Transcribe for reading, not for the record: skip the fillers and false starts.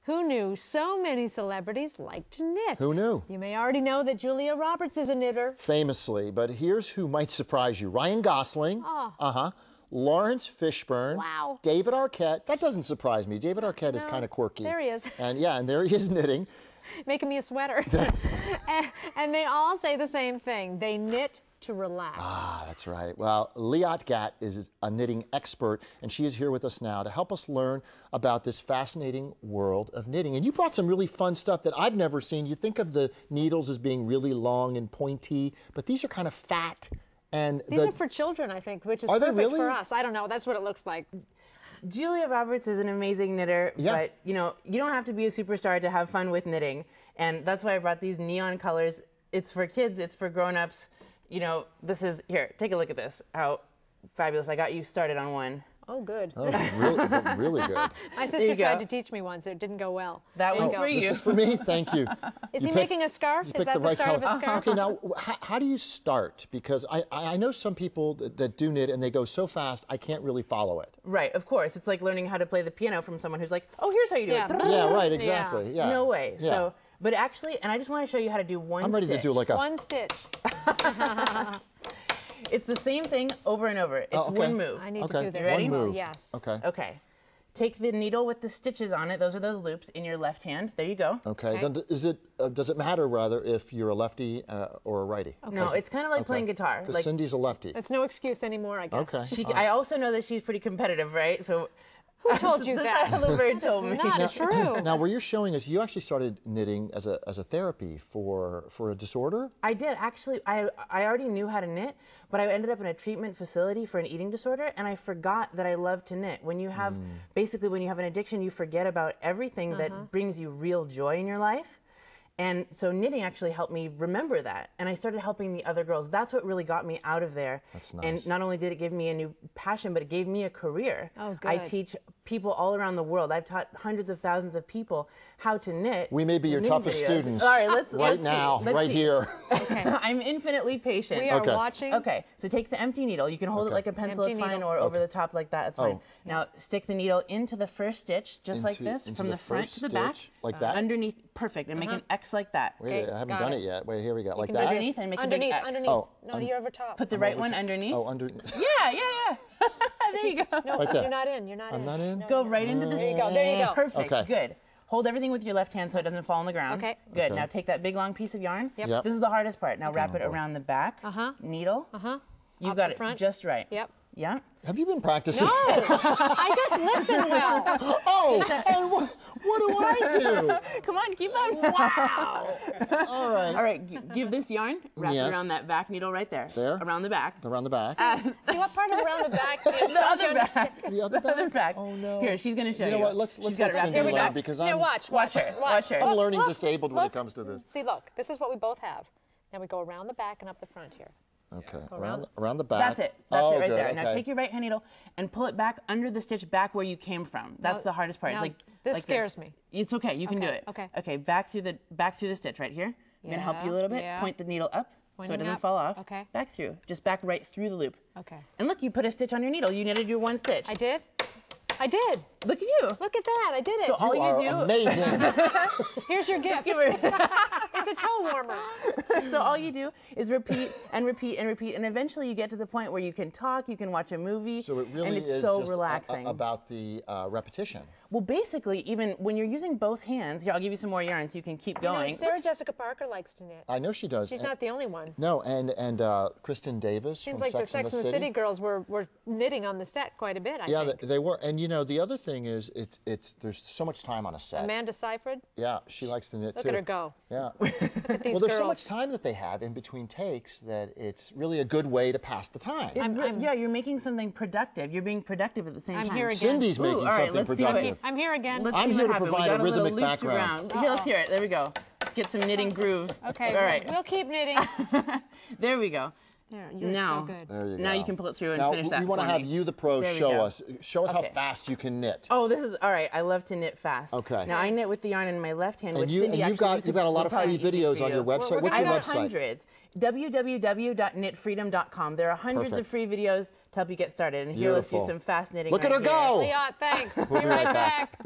Who knew so many celebrities like to knit? Who knew? You may already know that Julia Roberts is a knitter. Famously, but here's who might surprise you. Ryan Gosling. Oh. Lawrence Fishburne. Wow. David Arquette. That doesn't surprise me. David Arquette is kind of quirky. There he is. And yeah, and there he is knitting. Making me a sweater. and they all say the same thing. They knit to relax. Ah, that's right. Well, Liat Gatt is a knitting expert, and she is here with us now to help us learn about this fascinating world of knitting. And you brought some really fun stuff that I've never seen. You think of the needles as being really long and pointy, but these are kind of fat. And these are for children, I think, which is perfect for us. I don't know. That's what it looks like. Julia Roberts is an amazing knitter, but you know, you don't have to be a superstar to have fun with knitting. And that's why I brought these neon colors. It's for kids, it's for grown-ups. You know, this is, here, take a look at this, how fabulous. I got you started on one. Oh, good. Oh, really good. My sister tried to teach me once. It didn't go well. That one's for you. This is for me. Thank you. Is he making a scarf? Is that the start of a scarf? Okay, now, how do you start? Because I know some people that do knit and they go so fast, I can't really follow it. Right, of course. It's like learning how to play the piano from someone who's like, oh, here's how you do it. Yeah, right, exactly. Yeah. No way. Yeah. So, but actually, and I just want to show you how to do one stitch. I'm ready to do like a... One stitch. It's the same thing over and over. It's one move. I need to do this. Ready? One move. Yes. Okay. Okay. Take the needle with the stitches on it. Those are those loops in your left hand. There you go. Okay. Then does it matter rather if you're a lefty or a righty? Okay. No, it's kind of like playing guitar. Because Cindy's a lefty. It's no excuse anymore, I guess. Okay. I also know that she's pretty competitive, right? So. Who told you that? Oliver told me. Not true. Now, where you're showing us, you actually started knitting as a therapy for a disorder? I did. Actually, I already knew how to knit, but I ended up in a treatment facility for an eating disorder, and I forgot that I love to knit. When you have, basically, when you have an addiction, you forget about everything that brings you real joy in your life. And so knitting actually helped me remember that. And I started helping the other girls. That's what really got me out of there. That's nice. And not only did it give me a new passion, but it gave me a career. Oh, good. I teach people all around the world. I've taught hundreds of thousands of people how to knit. We may be your toughest students. All right, let's right here. Okay. I'm infinitely patient. We are watching. Okay, so take the empty needle. You can hold it like a pencil, it's fine, or over the top like that, it's fine. Now stick the needle into the first stitch, just like this, from the front to the back. Like that? Underneath, perfect, and make an X like that. Wait, I haven't done it yet. Wait, here we go. Like that? Underneath and make a big X. Underneath. Oh, no, you're over top. Put the right one underneath. Oh, underneath. Yeah. There you go. No, right there. you're not in. You're not in. I'm not in? No, go right into the... There you go. There you go. Perfect. Okay. Good. Hold everything with your left hand so it doesn't fall on the ground. Okay. Good. Now take that big long piece of yarn. Yep. This is the hardest part. Now wrap it around the back. Needle. You got it just right. Yep. Yeah. Have you been practicing? No, I just listen well. Oh, and what do I do? Come on, keep on. Wow. All right. All right, give this yarn, wrap it around that back needle right there. There? Around the back. Around the back. See what part of around the back? The other back. The other back? Oh, no. Here, she's going to show you. You know what? Let's let Cindy learn because I'm... watch her. I'm learning disabled when it comes to this. See, look, this is what we both have. Now we go around the back and up the front here. Okay, around the back. That's it. That's it right there. Now take your right hand needle and pull it back under the stitch, back where you came from. That's the hardest part. Now, it's this scares me. It's okay. You can do it. Okay. Okay. Back through the stitch right here. I'm gonna help you a little bit. Point the needle up so it doesn't fall off. Okay. Back through. Just back right through the loop. Okay. And look, you put a stitch on your needle. You knitted your one stitch. I did. I did. Look at you. Look at that. I did it. So all you do. Amazing. Here's your gift. It's a toe warmer. So all you do is repeat and repeat and repeat, and eventually you get to the point where you can talk, you can watch a movie, so it really and it's is so just relaxing. About the repetition. Well, basically, even when you're using both hands, here, I'll give you some more yarn so you can keep going. You know, Sarah Jessica Parker likes to knit. I know she does. She's not the only one. No, and Kristen Davis Seems from like the Sex and the City girls were knitting on the set quite a bit, I think. Yeah, they were. And you know, the other thing is, there's so much time on a set. Amanda Seyfried? Yeah, she likes to knit too. Look at her go. Yeah. Look at these well, there's girls. so much time that they have in between takes that it's really a good way to pass the time. Yeah, you're making something productive. You're being productive at the same time. I'm here again. Cindy's making something productive. I'm here again. I'm here to provide a rhythmic background. Here, let's hear it. There we go. Let's get some knitting groove. Okay, all right. We'll keep knitting. There we go. There, you're so good. There you go. Now you can pull it through and finish that. We want to have you, the pro, show us how fast you can knit. Oh, this is all right. I love to knit fast. Okay. Now I knit with the yarn in my left hand, which Cindy actually you've got a lot of free videos on your website. What's your website? I've got hundreds. www.knitfreedom.com. There are hundreds of free videos to help you get started. And here, let's do some fast knitting. Look at her go! Leon, thanks. We'll be right back.